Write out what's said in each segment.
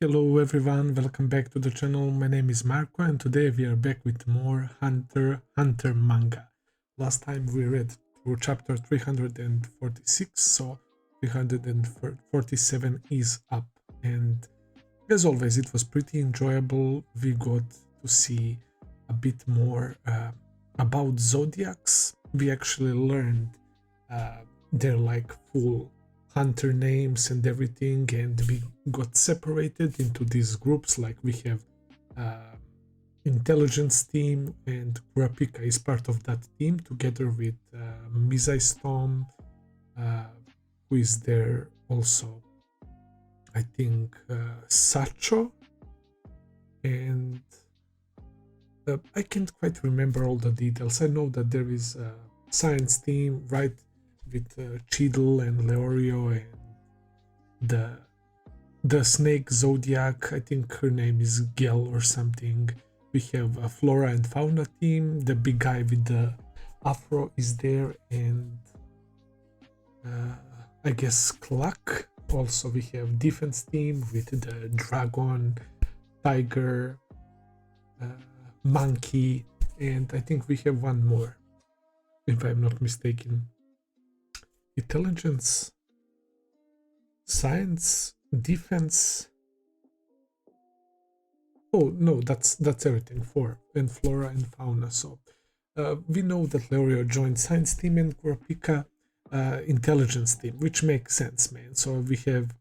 Hello everyone, welcome back to the channel. My name is Marco and today we are back with more Hunter manga. Last time we read through chapter 346, so 347 is up. And as always, it was pretty enjoyable. We got to see a bit more about zodiacs. We actually learned their like full hunter names and everything, and we got separated into these groups. Like we have intelligence team, and Kurapika is part of that team together with Mizai Storm, who is there also. I think Sacho, and I can't quite remember all the details. I know that there is a science team, right, with Cheadle and Leorio, and the snake zodiac. I think her name is Gel or something. We have a flora and fauna team. The big guy with the afro is there, and I guess Cluck. Also, we have defense team with the dragon, tiger, monkey, and I think we have one more, if I'm not mistaken. Intelligence, science, defense. Oh no, that's everything. Four, and flora and fauna. So we know that Leorio joined science team and Kurapika intelligence team, which makes sense, man. So we have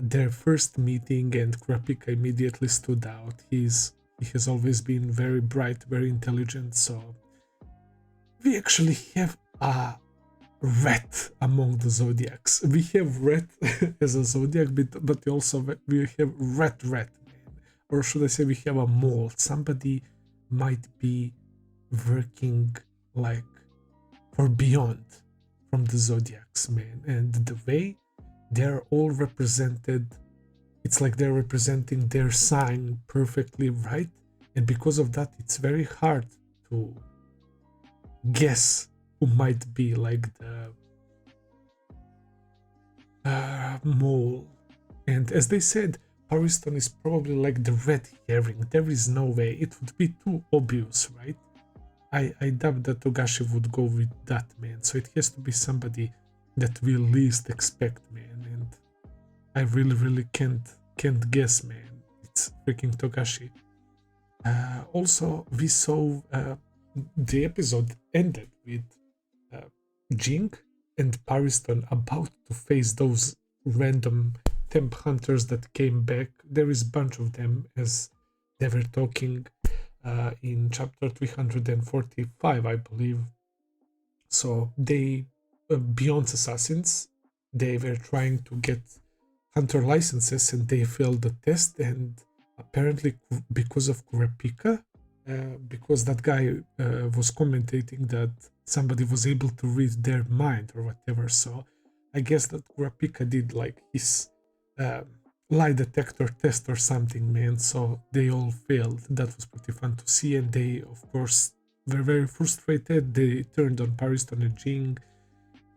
their first meeting, and Kurapika immediately stood out. He has always been very bright, very intelligent. So we actually have a rat among the zodiacs. We have rat as a zodiac, but also we have rat man, or should I say we have a mole. Somebody might be working like for beyond from the zodiacs, man. And the way they're all represented, it's like they're representing their sign perfectly, right? And because of that, it's very hard to guess who might be like the mole. And as they said, Pariston is probably like the red herring. There is no way. It would be too obvious, right? I doubt that Togashi would go with that, man. So it has to be somebody that we least expect, man. And I really can't guess, man. It's freaking Togashi. Also, we saw the episode ended with Ging and Pariston about to face those random temp hunters that came back. There is a bunch of them, as they were talking in chapter 345, I believe. So they, beyond assassins, they were trying to get hunter licenses, and they failed the test. And apparently because of Kurapika, because that guy was commentating that somebody was able to read their mind or whatever. So I guess that Kurapika did like his lie detector test or something, man. So they all failed. That was pretty fun to see, and they of course were very frustrated. They turned on Pariston and Ging.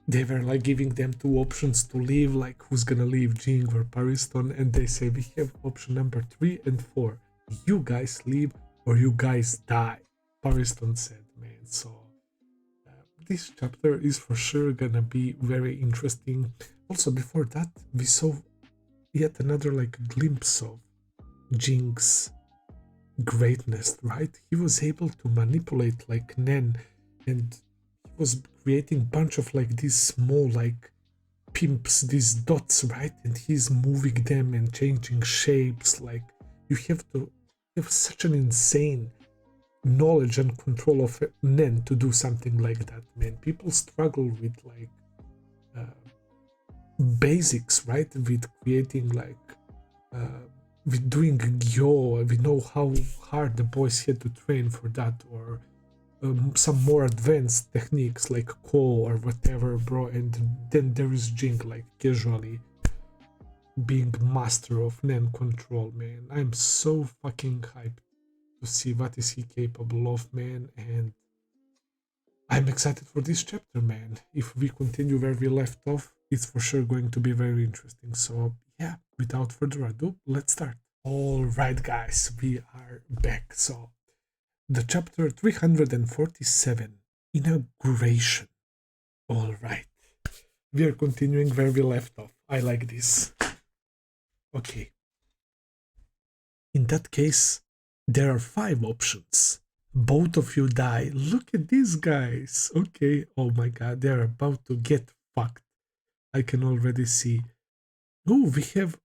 They were like giving them two options to leave, like who's gonna leave, Ging or Pariston, and they say we have option number 3 and 4. You guys leave or you guys die, Pariston said, man. So this chapter is for sure gonna be very interesting. Also, before that, we saw yet another like glimpse of Jing's greatness, right? He was able to manipulate like Nen, and he was creating bunch of like these small like pimps, these dots, right? And he's moving them and changing shapes. Like, you have to have such an insane knowledge and control of Nen to do something like that, man. People struggle with like basics, right? With creating like with doing Gyo. We know how hard the boys had to train for that, or some more advanced techniques like Ko or whatever, bro. And then there is Ging, like casually being master of Nen control, man. I'm so fucking hyped to see what is he capable of, man. And I'm excited for this chapter, man. If we continue where we left off, it's for sure going to be very interesting. So yeah, without further ado, let's start. Alright guys, we are back. So, the chapter 347, Inauguration. Alright, we are continuing where we left off. I like this. Okay. In that case, there are 5 options. Both of you die. Look at these guys. Okay, oh my god, they're about to get fucked. I can already see. Oh, we have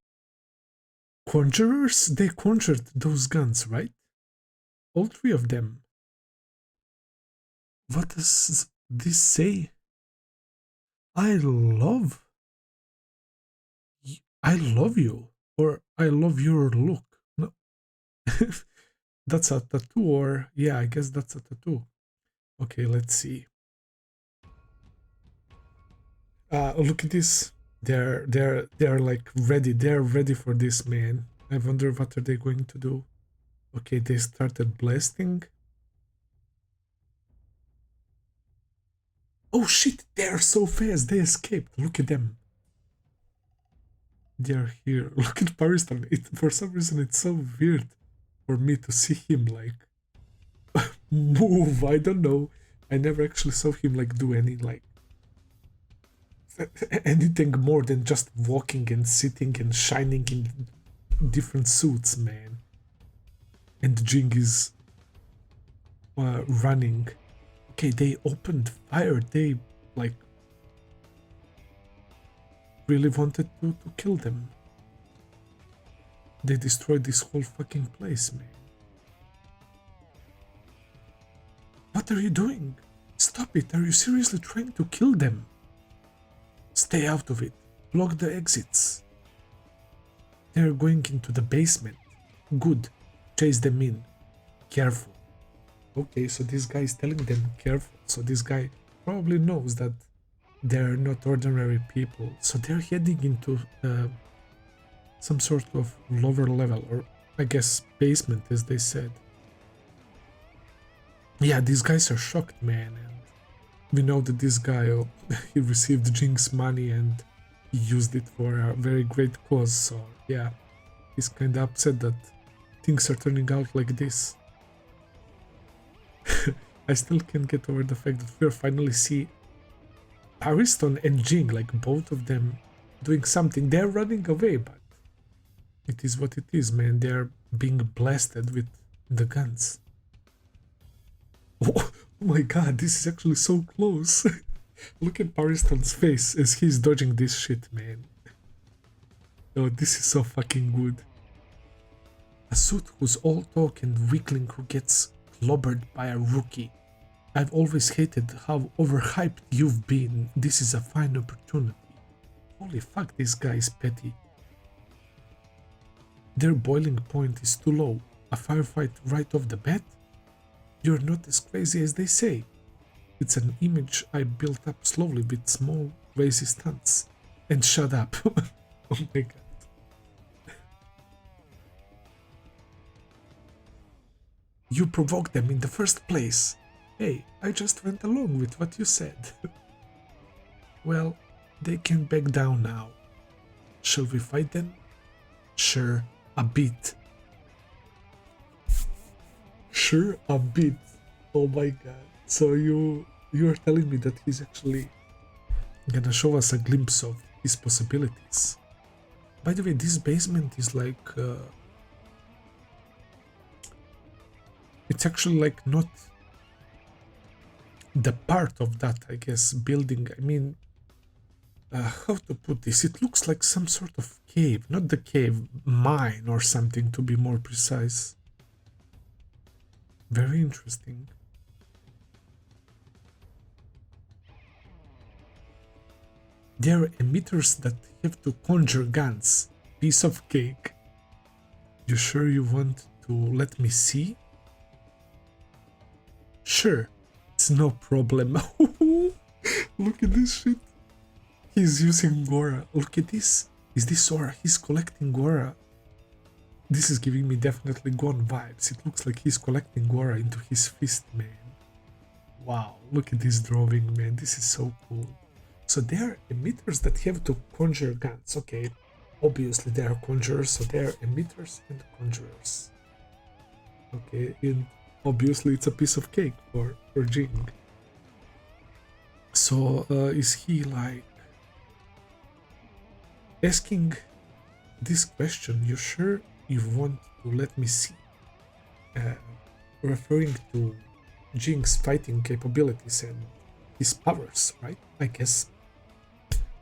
conjurers. They conjured those guns, right? All 3 of them. What does this say? I love you, or I love your look. No. That's a tattoo, or yeah, I guess that's a tattoo. Okay, let's see. Look at this. They're like ready. They're ready for this, man. I wonder what are they going to do. Okay, they started blasting. Oh shit, they are so fast. They escaped. Look at them. They're here. Look at Pariston. For some reason it's so weird for me to see him like move. I don't know. I never actually saw him like do any like anything more than just walking and sitting and shining in different suits, man. And Ging is running. Okay, they opened fire. They like really wanted to kill them. They destroyed this whole fucking place, man. What are you doing? Stop it. Are you seriously trying to kill them? Stay out of it. Block the exits. They're going into the basement. Good. Chase them in. Careful. Okay, so this guy is telling them careful. So this guy probably knows that they're not ordinary people. So they're heading into some sort of lower level, or I guess basement, as they said. Yeah, these guys are shocked, man. And we know that this guy, he received Jing's money and he used it for a very great cause. So yeah, he's kind of upset that things are turning out like this. I still can't get over the fact that we'll finally see Pariston and Ging, like both of them, doing something. They're running away, but it is what it is, man. They're being blasted with the guns. Oh my god, this is actually so close. Look at Pariston's face as he's dodging this shit, man. Oh, this is so fucking good. A suit who's all talk and weakling who gets clobbered by a rookie. I've always hated how overhyped you've been. This is a fine opportunity. Holy fuck, this guy is petty. Their boiling point is too low. A firefight right off the bat? You're not as crazy as they say. It's an image I built up slowly with small, crazy stunts. And shut up. Oh my god. You provoked them in the first place. Hey, I just went along with what you said. Well, they can back down now. Shall we fight them? Sure, a bit. Sure, a bit. Oh my god. So you're telling me that he's actually gonna show us a glimpse of his possibilities. By the way, this basement is like it's actually like not the part of that, I guess, building. I mean, how to put this? It looks like some sort of cave, not the cave, mine or something, to be more precise. Very interesting. There are emitters that have to conjure guns. Piece of cake. You sure you want to let me see? Sure, it's no problem. Look at this shit. He's using Gora. Look at this. Is this Aura? He's collecting Gora. This is giving me definitely Gon vibes. It looks like he's collecting Gora into his fist, man. Wow, look at this drawing, man. This is so cool. So there are emitters that have to conjure guns. Okay, Obviously they are conjurers, so they are emitters and conjurers. Okay, and obviously it's a piece of cake for Ging. So is he like asking this question? You sure you want to let me see? Referring to Jing's fighting capabilities and his powers, right? I guess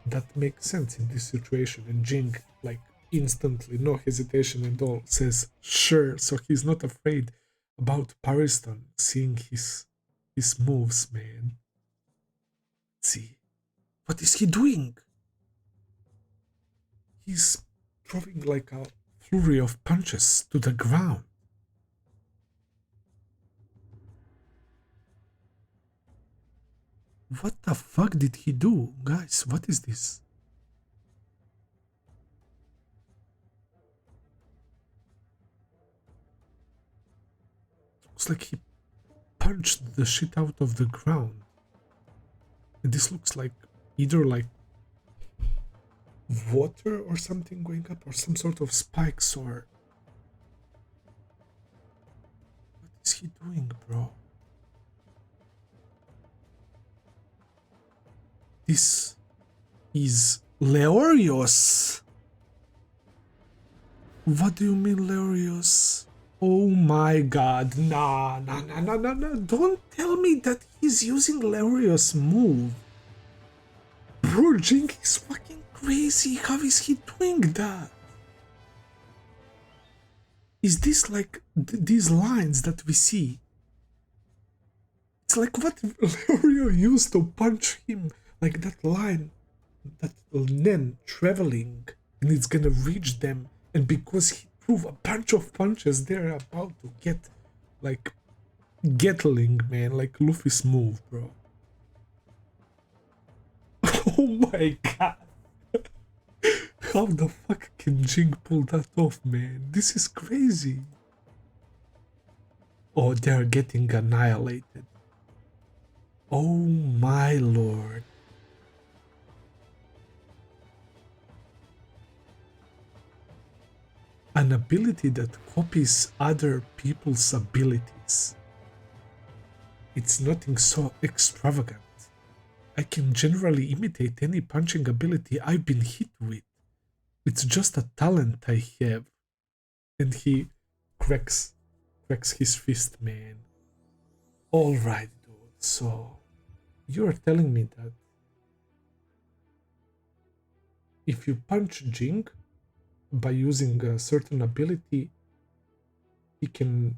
that makes sense in this situation. And Jing, like, instantly, no hesitation at all, says sure. So he's not afraid about Pariston seeing his moves, man. See, what is he doing? He's throwing like a flurry of punches to the ground. What the fuck did he do? Guys, what is this? Looks like he punched the shit out of the ground. And this looks like either like water or something going up, or some sort of spikes, or what is he doing, bro? This is Leorios. What do you mean, Leorios? Oh my god, nah. Don't tell me that he's using Leorios' move. Bro, Jing is fucking crazy. How is he doing that? Is this like these lines that we see? It's like what Leorio used to punch him, like that line, that Nen traveling, and it's gonna reach them, and because he threw a bunch of punches, they're about to get like Gatling, man, like Luffy's move, bro. Oh my god. How the fuck can Jing pull that off, man? This is crazy. Oh, they're getting annihilated. Oh my lord. An ability that copies other people's abilities. It's nothing so extravagant. I can generally imitate any punching ability I've been hit with. It's just a talent I have. And he cracks his fist, man. Alright, dude. So, you're telling me that if you punch Jing by using a certain ability, he can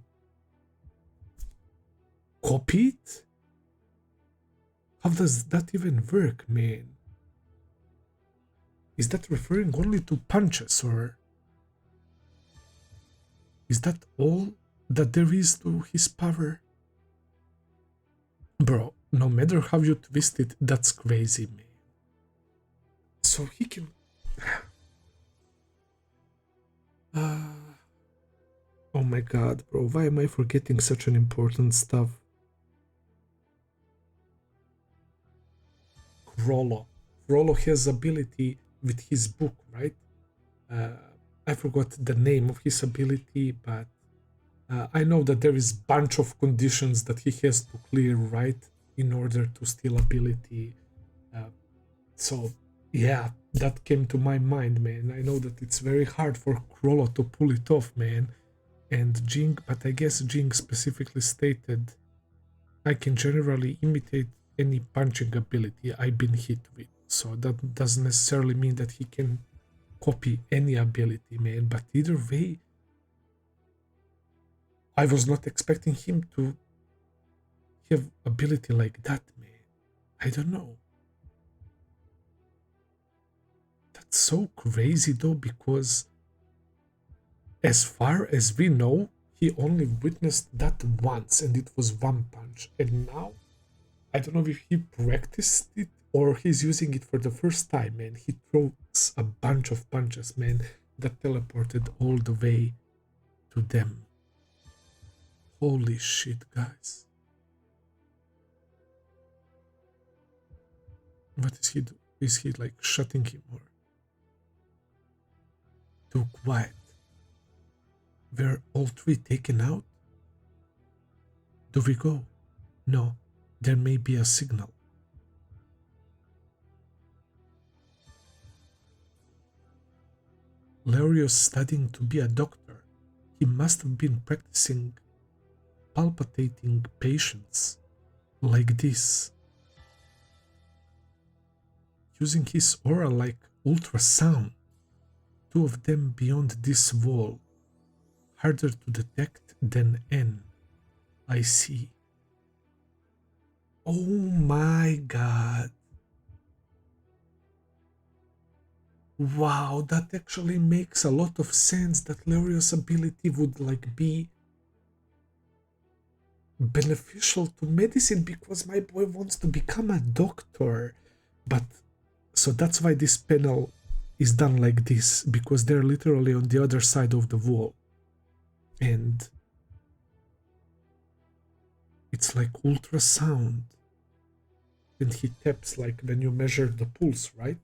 copy it? How does that even work, man? Is that referring only to punches, or is that all that there is to his power? Bro, no matter how you twist it, that's crazy, man. So he can... Oh my god, bro, why am I forgetting such an important stuff? Rollo. Rollo has ability with his book, right? I forgot the name of his ability, but I know that there is bunch of conditions that he has to clear, right, in order to steal ability. So yeah, that came to my mind, man. I know that it's very hard for Rollo to pull it off, man. And Jing, but I guess Jing specifically stated, I can generally imitate any punching ability I've been hit with. So that doesn't necessarily mean that he can copy any ability, man. But either way, I was not expecting him to have ability like that, man. I don't know. That's so crazy though, because as far as we know, he only witnessed that once, and it was one punch. And now, I don't know if he practiced it or he's using it for the first time, man. He throws a bunch of punches, man, that teleported all the way to them. Holy shit, guys. What is he do? Is he like shutting him or? Too quiet. Were all three taken out? Do we go? No, there may be a signal. Larios studying to be a doctor. He must have been practicing palpitating patients like this, using his aura like ultrasound. Two of them beyond this wall, harder to detect than N. I see. Oh my god. Wow, that actually makes a lot of sense that Larios' ability would like be beneficial to medicine because my boy wants to become a doctor. But so that's why this panel is done like this, because they're literally on the other side of the wall. And it's like ultrasound. And he taps like when you measure the pulse, right?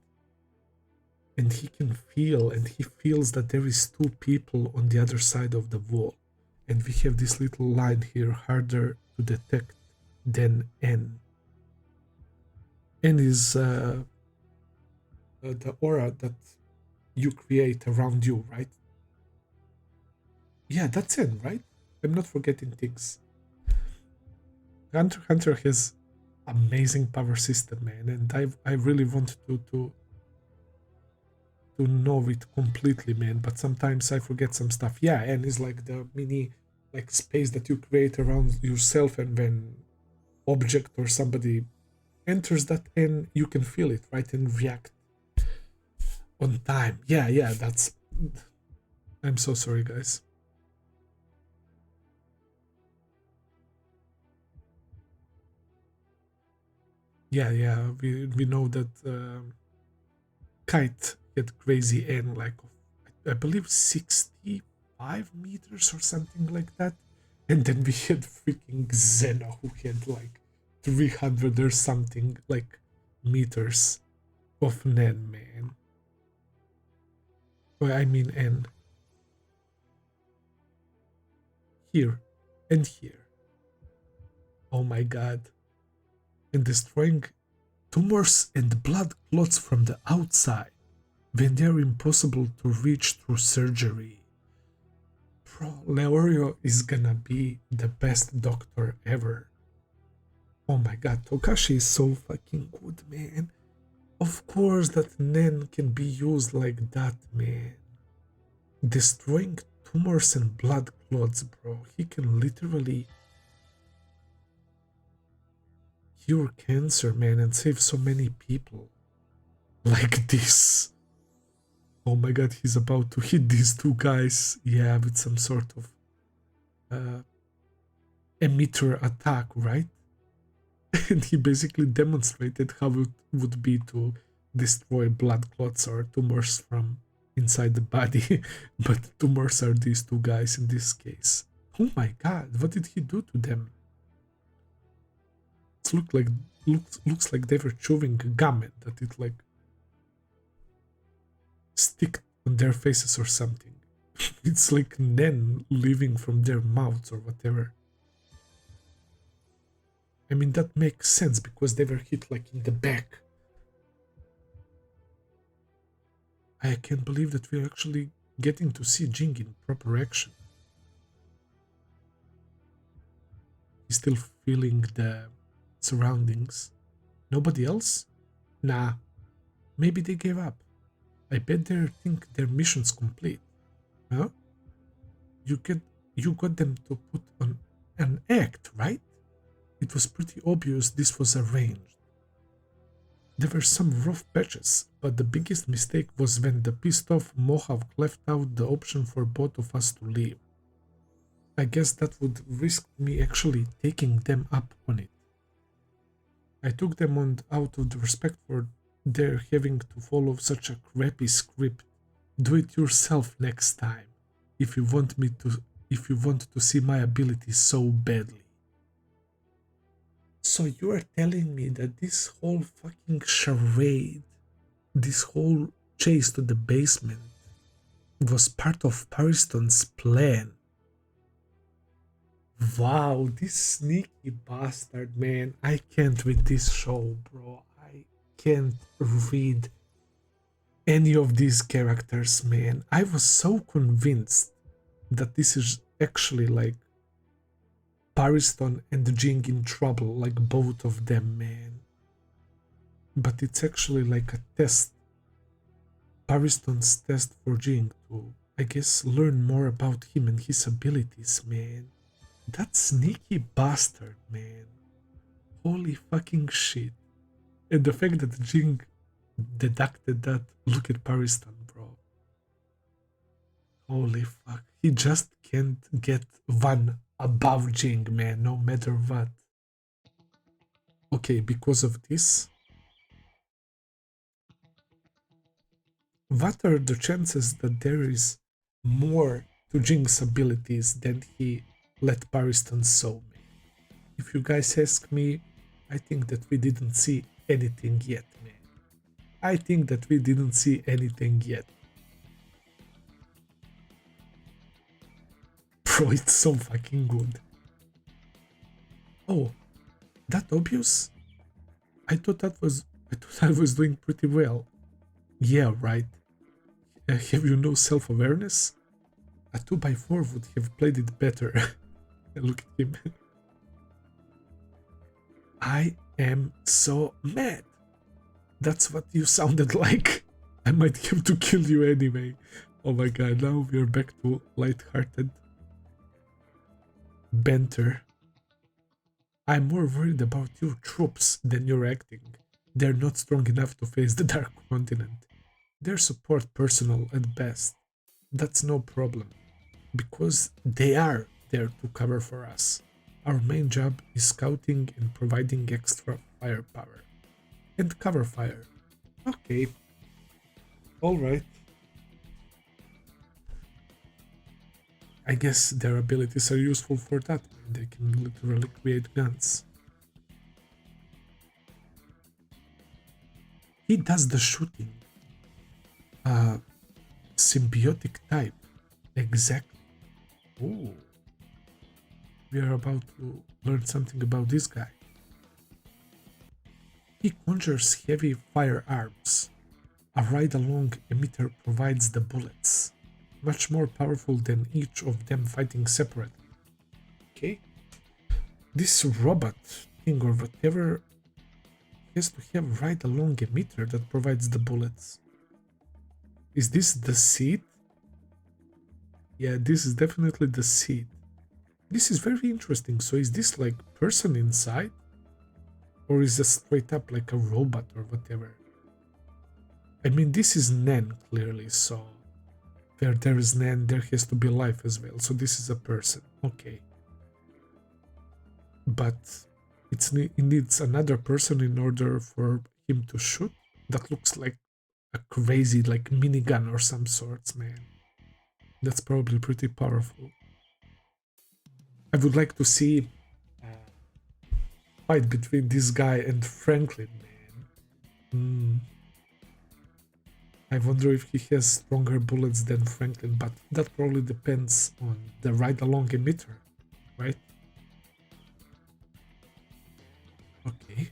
And he can feel, and he feels that there is two people on the other side of the wall. And we have this little line here, harder to detect than N. N is the aura that you create around you, right? Yeah, that's N, right? I'm not forgetting things. Hunter x Hunter has amazing power system, man, and I really want to know it completely, man, but sometimes I forget some stuff. Yeah, and it's like the mini like space that you create around yourself, and when object or somebody enters that N, you can feel it, right, and react on time. Yeah, that's... I'm so sorry, guys. Yeah, we know that Kite had crazy N, like I believe 65 meters or something like that. And then we had freaking Zeno who had like 300 or something like meters of Nen, man. Well, I mean N. Here and here. Oh my god. And destroying tumors and blood clots from the outside when they're impossible to reach through surgery. Bro, Leorio is gonna be the best doctor ever. Oh my god, Tokashi is so fucking good, man. Of course that Nen can be used like that, man. Destroying tumors and blood clots, bro. He can literally cure cancer, man, and save so many people. Like this. Oh my god, he's about to hit these two guys. Yeah, with some sort of emitter attack, right? And he basically demonstrated how it would be to destroy blood clots or tumors from inside the body. But tumors are these two guys in this case. Oh my god, what did he do to them? It looks like they were chewing gum and that it like stick on their faces or something. It's like Nen leaving from their mouths or whatever. I mean, that makes sense because they were hit like in the back. I can't believe that we're actually getting to see Ging in proper action. He's still feeling the surroundings. Nobody else? Nah, maybe they gave up. I bet they think their mission's complete. Huh? You got them to put on an act, right? It was pretty obvious this was arranged. There were some rough patches, but the biggest mistake was when the pissed off Mohawk left out the option for both of us to leave. I guess that would risk me actually taking them up on it. I took them on out of the respect for their having to follow such a crappy script. Do it yourself next time, if you want to see my abilities so badly. So you are telling me that this whole fucking charade, this whole chase to the basement, was part of Pariston's plan. Wow, this sneaky bastard, man. I can't read this show, bro. I can't read any of these characters, man. I was so convinced that this is actually like Pariston and Ging in trouble, like both of them, man. But it's actually like a test. Pariston's test for Ging to, I guess, learn more about him and his abilities, man. That sneaky bastard, man. Holy fucking shit. And the fact that Ging deducted that, look at Pariston, bro. Holy fuck. He just can't get one above Ging, man, no matter what. Okay, because of this, what are the chances that there is more to Jing's abilities than he let Pariston saw, man? If you guys ask me, I think that we didn't see anything yet, man. I think that we didn't see anything yet. Bro, it's so fucking good. Oh, that obvious? I thought I was doing pretty well. Yeah, right. Have you no self-awareness? A 2x4 would have played it better. Look at him. I am so mad. That's what you sounded like. I might have to kill you anyway. Oh my god, now we're back to light-hearted banter. I'm more worried about your troops than your acting. They're not strong enough to face the Dark Continent. They're support personnel at best. That's no problem, because they are there to cover for us. Our main job is scouting and providing extra firepower. And cover fire. Okay. Alright. I guess their abilities are useful for that. They can literally create guns. He does the shooting. Symbiotic type. Exactly. Ooh. We are about to learn something about this guy. He conjures heavy firearms. A ride-along emitter provides the bullets, much more powerful than each of them fighting separately. Okay? This robot thing or whatever has to have ride-along emitter that provides the bullets. Is this the seed? Yeah, this is definitely the seed. This is very interesting. So is this like person inside? Or is it straight up like a robot or whatever? I mean, this is Nen, clearly, so where there is Nen, there has to be life as well. So this is a person. Okay. But it needs another person in order for him to shoot? That looks like a crazy, like, minigun or some sorts, man. That's probably pretty powerful. I would like to see fight between this guy and Franklin, man. I wonder if he has stronger bullets than Franklin, but that probably depends on the ride-along emitter, right? Okay.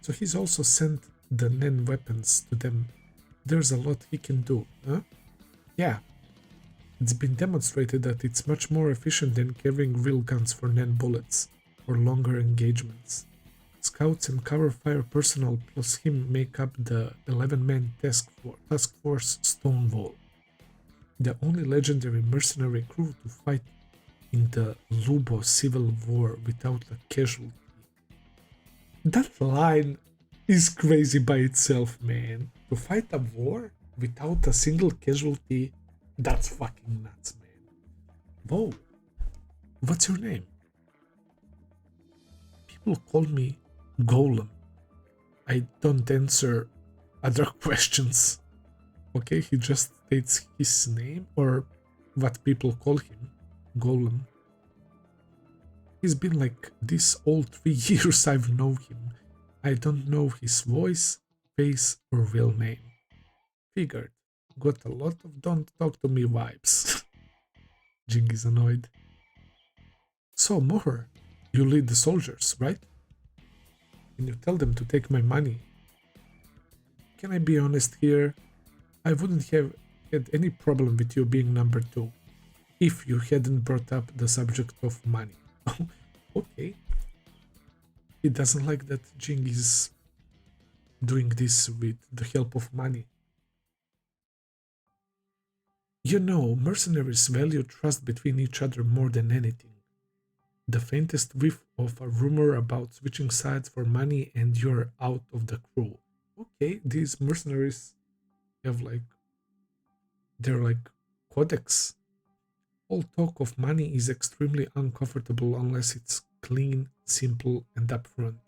So he's also sent the Nen weapons to them. There's a lot he can do, huh? Yeah. It's been demonstrated that it's much more efficient than carrying real guns for Nen bullets or longer engagements. Scouts and cover fire personnel plus him make up the 11-man task force Stonewall, the only legendary mercenary crew to fight in the Lubo Civil War without a casualty. That line is crazy by itself, man. To fight a war without a single casualty, that's fucking nuts, man. Whoa. What's your name? People call me Golem. I don't answer other questions. Okay, he just states his name or what people call him. Golem. He's been like this all 3 years I've known him. I don't know his voice, face, or real name. Figured. Got a lot of don't talk to me vibes. Ging is annoyed. So, Moher, you lead the soldiers, right? Can you tell them to take my money? Can I be honest here? I wouldn't have had any problem with you being number two if you hadn't brought up the subject of money. Okay. He doesn't like that Ging is doing this with the help of money. You know, mercenaries value trust between each other more than anything. The faintest whiff of a rumor about switching sides for money and you're out of the crew. Okay, these mercenaries have they're like codex. All talk of money is extremely uncomfortable unless it's clean, simple, and upfront.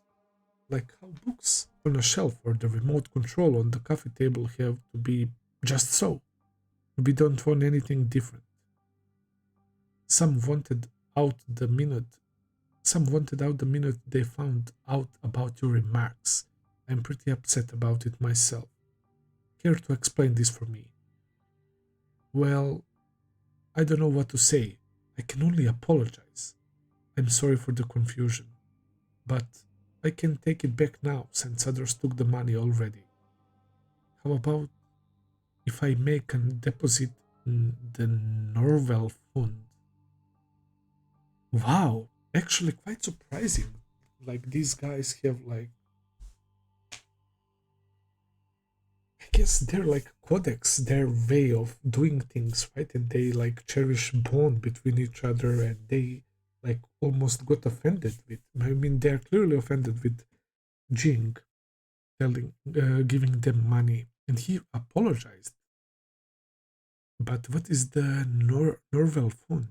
Like how books on a shelf or the remote control on the coffee table have to be just so. We don't want anything different. Some wanted out the minute they found out about your remarks. I'm pretty upset about it myself. Care to explain this for me? Well, I don't know what to say. I can only apologize. I'm sorry for the confusion. But I can take it back now since others took the money already. How about if I make a deposit in the Norwell fund? Wow, actually quite surprising. Like these guys have I guess they're like codex, their way of doing things, right? And they like cherish bond between each other, and they like almost got offended with. I mean, they're clearly offended with Jing giving them money, and he apologized. But what is the Norwell Fund?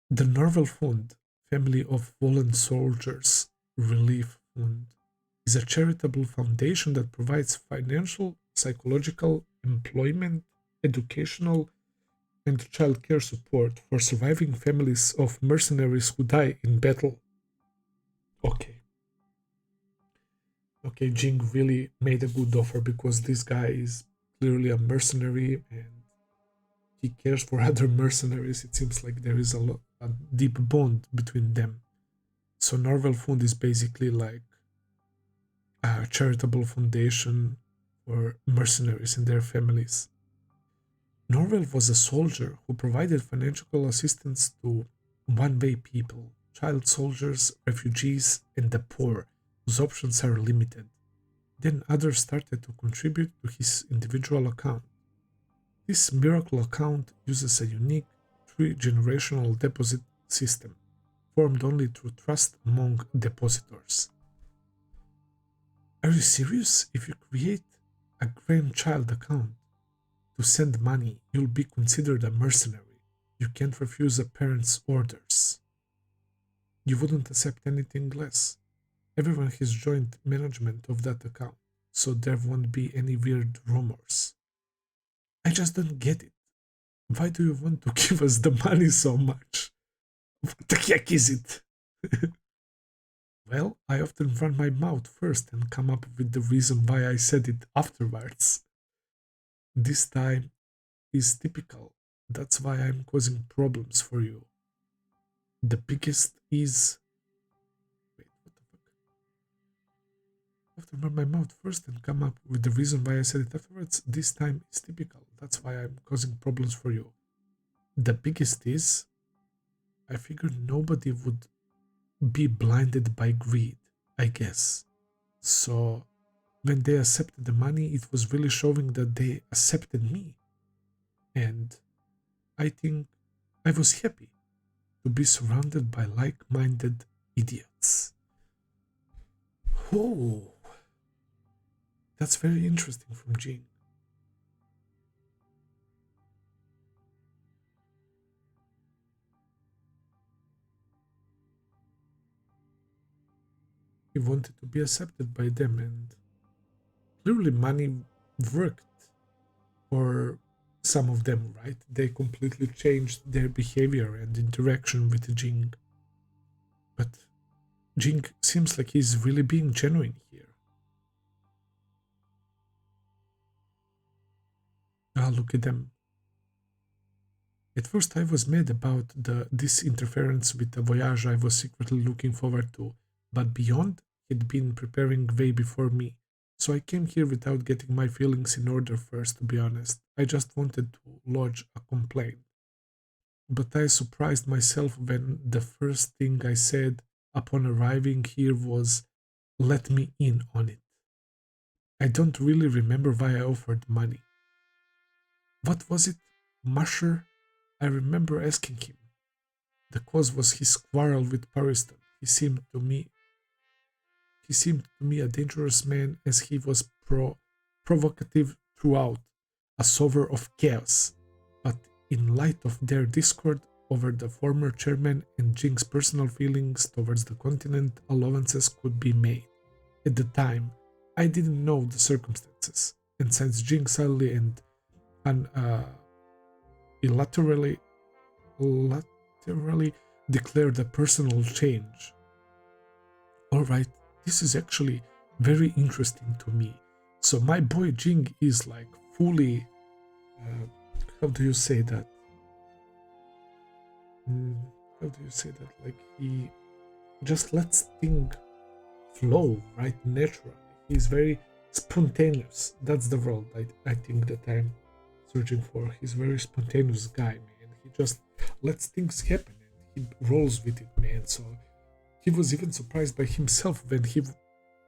The Norwell Fund, Family of Fallen Soldiers Relief Fund, is a charitable foundation that provides financial, psychological, employment, educational, and childcare support for surviving families of mercenaries who die in battle. Okay. Okay, Jing really made a good offer because this guy is clearly a mercenary and he cares for other mercenaries. It seems like there is a deep bond between them. So Norwell Fund is basically like a charitable foundation for mercenaries and their families. Norwell was a soldier who provided financial assistance to one-way people, child soldiers, refugees, and the poor, whose options are limited. Then others started to contribute to his individual account. This miracle account uses a unique three-generational deposit system, formed only through trust among depositors. Are you serious? If you create a grandchild account to send money, you'll be considered a mercenary. You can't refuse a parent's orders. You wouldn't accept anything less. Everyone has joint management of that account, so there won't be any weird rumors. I just don't get it. Why do you want to give us the money so much? What the heck is it? Well, I often run my mouth first and come up with the reason why I said it afterwards. This time is typical. That's why I'm causing problems for you. The biggest is. Wait, what the fuck? I have to run my mouth first and come up with the reason why I said it afterwards. This time is typical. That's why I'm causing problems for you. The biggest is. I figured nobody would be blinded by greed, I guess. So when they accepted the money, it was really showing that they accepted me. And I think I was happy to be surrounded by like-minded idiots. Oh, that's very interesting from Jing. He wanted to be accepted by them, and clearly money worked for some of them, right? They completely changed their behavior and interaction with Jing. But Jing seems like he's really being genuine here. Ah, look at them. At first I was mad about this interference with the voyage I was secretly looking forward to, but beyond, he'd been preparing way before me. So I came here without getting my feelings in order first, to be honest. I just wanted to lodge a complaint. But I surprised myself when the first thing I said upon arriving here was, let me in on it. I don't really remember why I offered money. What was it, Musher? I remember asking him. The cause was his quarrel with Pariston. He seemed to me a dangerous man as he was provocative throughout, a sower of chaos. But in light of their discord over the former chairman and Jing's personal feelings towards the continent, allowances could be made. At the time, I didn't know the circumstances, and since Jing suddenly and unilaterally laterally declared a personal change. Alright, this is actually very interesting to me. So my boy Jing is like fully, how do you say that? How do you say that? Like he just lets things flow, right? Naturally. He's very spontaneous. That's the word I think that I'm searching for. He's a very spontaneous guy, man. He just lets things happen and he rolls with it, man. So he was even surprised by himself when he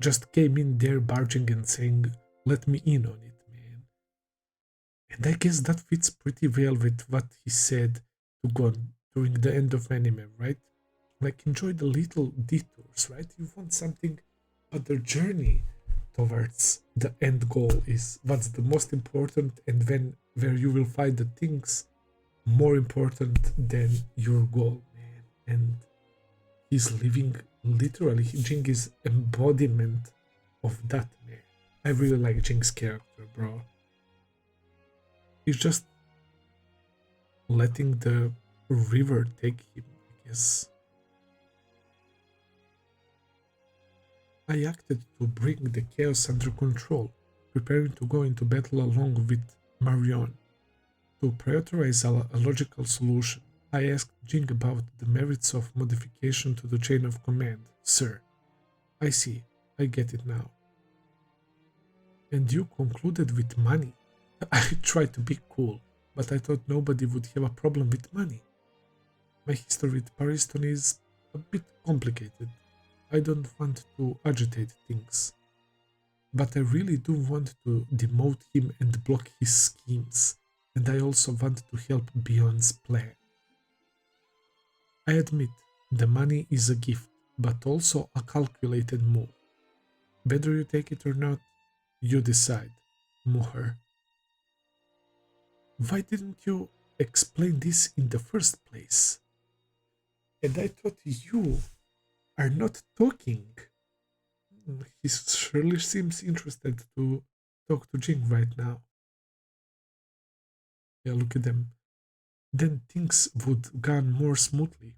just came in there barging and saying, let me in on it, man. And I guess that fits pretty well with what he said to Gon during the end of anime, right? Like, enjoy the little detours, right? You want something, but the journey towards the end goal is what's the most important, and when where you will find the things more important than your goal, man. And he's living literally. Jing is embodiment of that, man. I really like Jing's character, bro. He's just letting the river take him, I guess. I acted to bring the chaos under control, preparing to go into battle along with Marion. To prioritize a logical solution, I asked Jing about the merits of modification to the chain of command. Sir, I see, I get it now. And you concluded with money. I tried to be cool, but I thought nobody would have a problem with money. My history with Pariston is a bit complicated. I don't want to agitate things. But I really do want to demote him and block his schemes, and I also want to help Beyond's plan. I admit, the money is a gift, but also a calculated move. Whether you take it or not, you decide, Muher. Why didn't you explain this in the first place? And I thought you are not talking. He surely seems interested to talk to Jing right now. Yeah, look at them. Then things would gone more smoothly.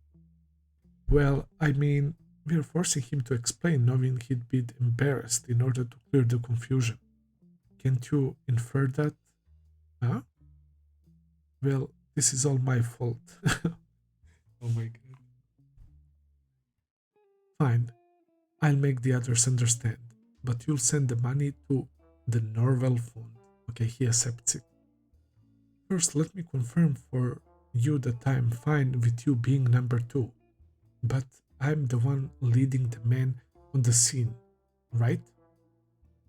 Well, I mean, we're forcing him to explain, knowing he'd be embarrassed in order to clear the confusion. Can't you infer that? Huh? Well, this is all my fault. Oh my god. Fine, I'll make the others understand, but you'll send the money to the Norwell Fund. Okay, he accepts it. First, let me confirm for you that I'm fine with you being number two, but I'm the one leading the men on the scene, right?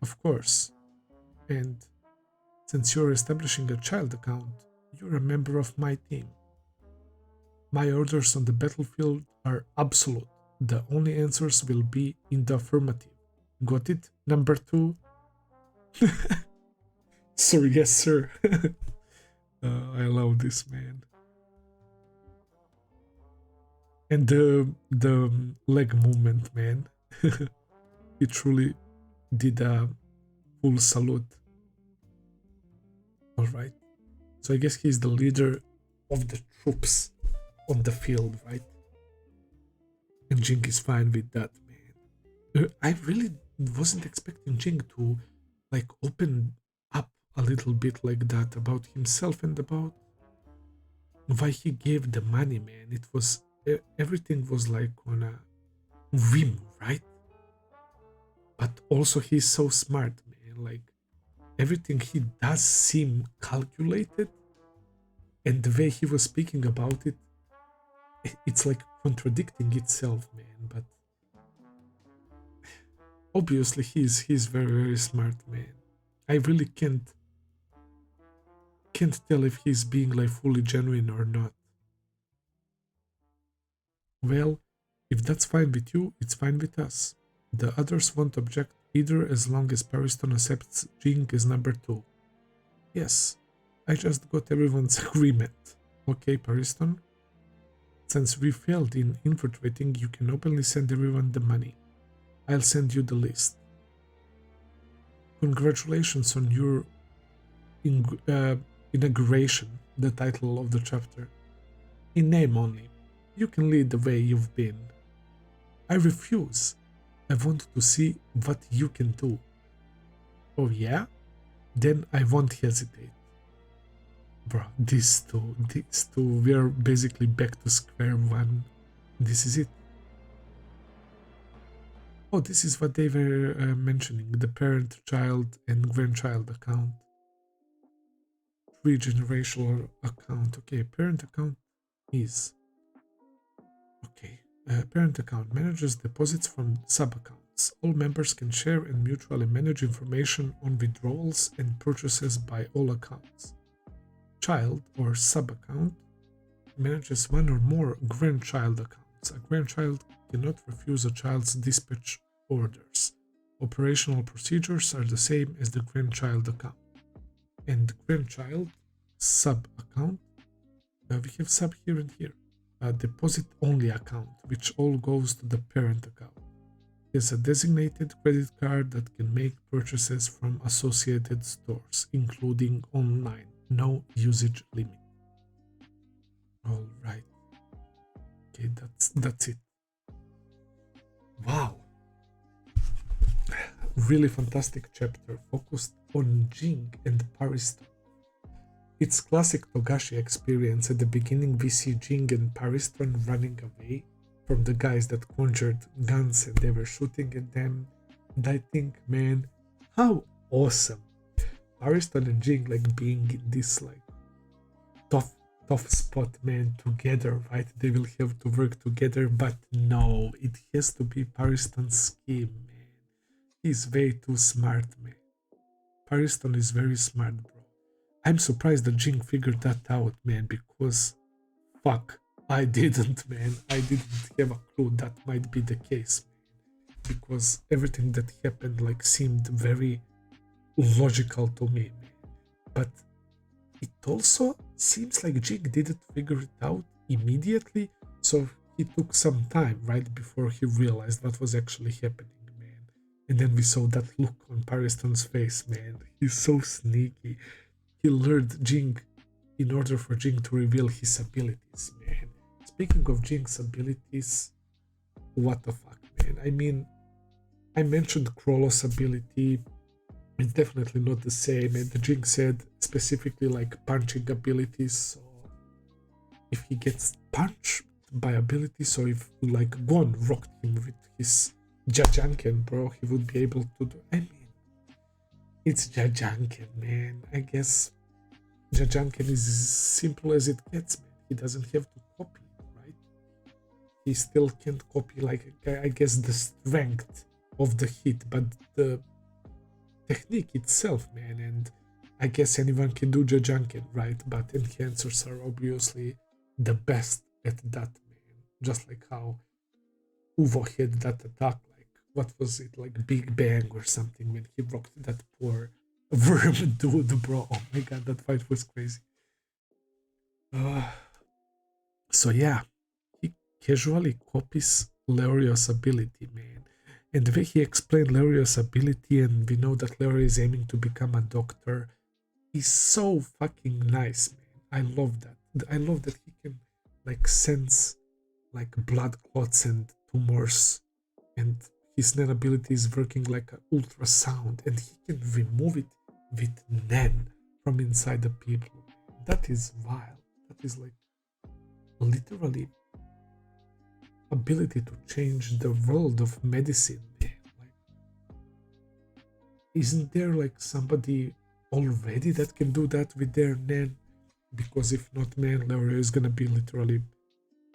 Of course. And since you're establishing a child account, you're a member of my team. My orders on the battlefield are absolute. The only answers will be in the affirmative. Got it, number two? Sir, yes, sir. I love this man. And the leg movement, man. He truly did a full salute. Alright. So I guess he's the leader of the troops on the field, right? And Jing is fine with that, man. I really wasn't expecting Jing to like open up a little bit like that about himself and about why he gave the money, man. It was everything was like on a whim, right? But also he's so smart, man. Like everything he does seem calculated, and the way he was speaking about it, it's like contradicting itself, man. But obviously he's very smart, man. I really can't tell if he's being like fully genuine or not. Well, if that's fine with you, it's fine with us. The others won't object either as long as Pariston accepts Ging as number 2. Yes, I just got everyone's agreement. Okay, Pariston? Since we failed in infiltrating, you can openly send everyone the money. I'll send you the list. Congratulations on your inauguration, the title of the chapter. In name only. You can lead the way you've been. I refuse. I want to see what you can do. Oh yeah? Then I won't hesitate. Bro, these two, we're basically back to square one. This is it. Oh, this is what they were mentioning, the parent, child, and grandchild account. 3-generational account. Okay, parent account is... Okay, parent account manages deposits from sub-accounts. All members can share and mutually manage information on withdrawals and purchases by all accounts. Child or sub-account manages one or more grandchild accounts. A grandchild cannot refuse a child's dispatch orders. Operational procedures are the same as the grandchild account. And grandchild sub-account, we have sub here and here. A deposit-only account, which all goes to the parent account. Is a designated credit card that can make purchases from associated stores, including online. No usage limit. All right. Okay, that's it. Wow. Really fantastic chapter focused on Ging and Pariston. It's classic Togashi experience. At the beginning we see Ging and Pariston running away from the guys that conjured guns and they were shooting at them. And I think, man, how awesome. Pariston and Ging like being in this like tough spot, man, together, right? They will have to work together, but no, it has to be Pariston's scheme, man. He's way too smart, man. Pariston is very smart, bro. I'm surprised that Ging figured that out, man, because fuck, I didn't, man. I didn't have a clue that might be the case, man. Because everything that happened like seemed very logical to me, man. But it also seems like Ging didn't figure it out immediately, so he took some time, right, before he realized what was actually happening, man. And then we saw that look on Pariston's face, man. He's so sneaky. He lured Ging in order for Ging to reveal his abilities, man. Speaking of Jing's abilities, what the fuck, man. I mean, I mentioned Krolo's ability. It's definitely not the same, and the Ging said specifically like punching abilities, so if he gets punched by ability, so if like Gon rocked him with his Jajanken, bro, he would be able to do... I mean, it's Jajanken, man. I guess Jajanken is as simple as it gets, man. He doesn't have to copy it, right? He still can't copy, like, I guess, the strength of the hit, but the technique itself, man. And I guess anyone can do Jajanken, right? But enhancers are obviously the best at that, man. Just like how Uvo had that attack, like, what was it, like Big Bang or something, when he rocked that poor worm dude, bro. Oh my god, that fight was crazy. So yeah, he casually copies Leorio's ability, man. And the way he explained Leorio's ability, and we know that Leorio is aiming to become a doctor, is so fucking nice, man. I love that. I love that he can like sense like blood clots and tumors, and his Nen ability is working like an ultrasound, and he can remove it with Nen from inside the people. That is wild. That is like literally ability to change the world of medicine, man. Like, isn't there like somebody already that can do that with their Nen? Because if not, man, Leroy is gonna be literally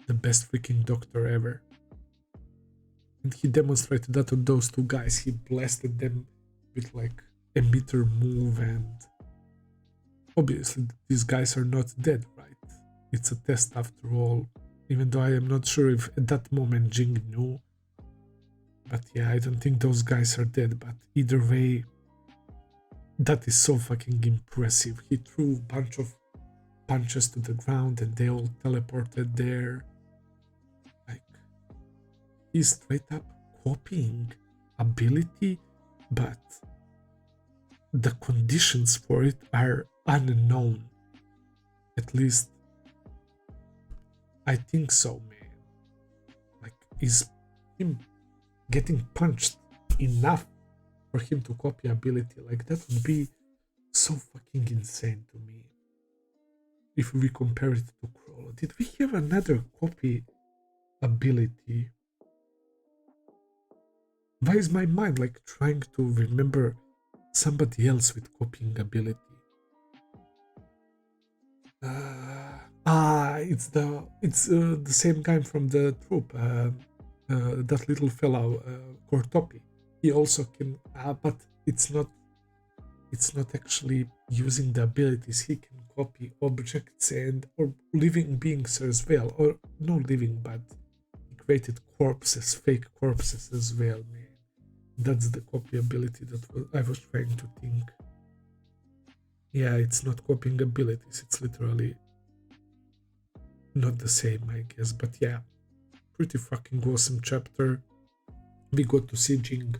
the best freaking doctor ever. And he demonstrated that to those two guys. He blasted them with like a meter move, and obviously these guys are not dead, right? It's a test after all, even though I am not sure if at that moment Ging knew. But yeah, I don't think those guys are dead, but either way, that is so fucking impressive. He threw a bunch of punches to the ground and they all teleported there. Like, he's straight up copying ability, but the conditions for it are unknown. At least I think so, man. Like, is him getting punched enough for him to copy ability? Like, that would be so fucking insane to me. If we compare it to Crawl, did we have another copy ability? Why is my mind like trying to remember somebody else with copying ability? It's the same guy from the troop. That little fellow, Cortopi. He also can, but it's not actually using the abilities. He can copy objects and or living beings as well, or no living, but he created corpses, fake corpses as well, man. That's the copy ability that I was trying to think. Yeah, it's not copying abilities, it's literally not the same, I guess. But yeah, pretty fucking awesome chapter. We got to see Ging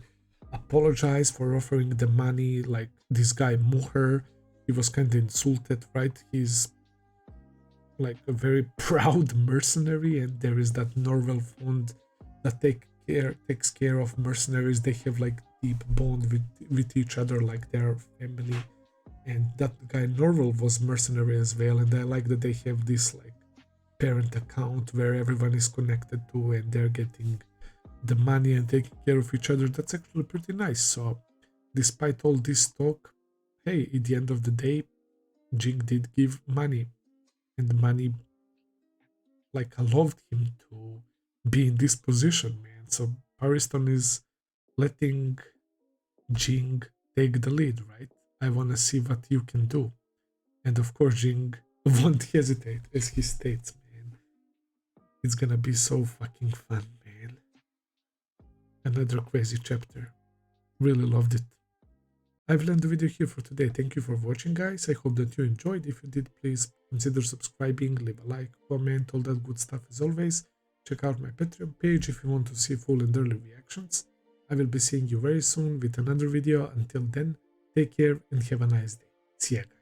apologize for offering the money. Like, this guy Moher, he was kind of insulted, right? He's like a very proud mercenary, and there is that Norwell fund that takes care of mercenaries. They have like deep bond with each other, like their family. And that guy Norwell was mercenary as well, and I like that they have this like parent account where everyone is connected to and they're getting the money and taking care of each other. That's actually pretty nice. So despite all this talk, hey, at the end of the day, Ging did give money, and the money like allowed him to be in this position, man. So Pariston is letting Ging take the lead, right? I want to see what you can do. And of course, Ging won't hesitate, as he states, man. It's gonna be so fucking fun, man. Another crazy chapter. Really loved it. I will end the video here for today. Thank you for watching, guys. I hope that you enjoyed. If you did, please consider subscribing, leave a like, comment, all that good stuff as always. Check out my Patreon page if you want to see full and early reactions. I will be seeing you very soon with another video. Until then, take care and have a nice day. See ya, guys.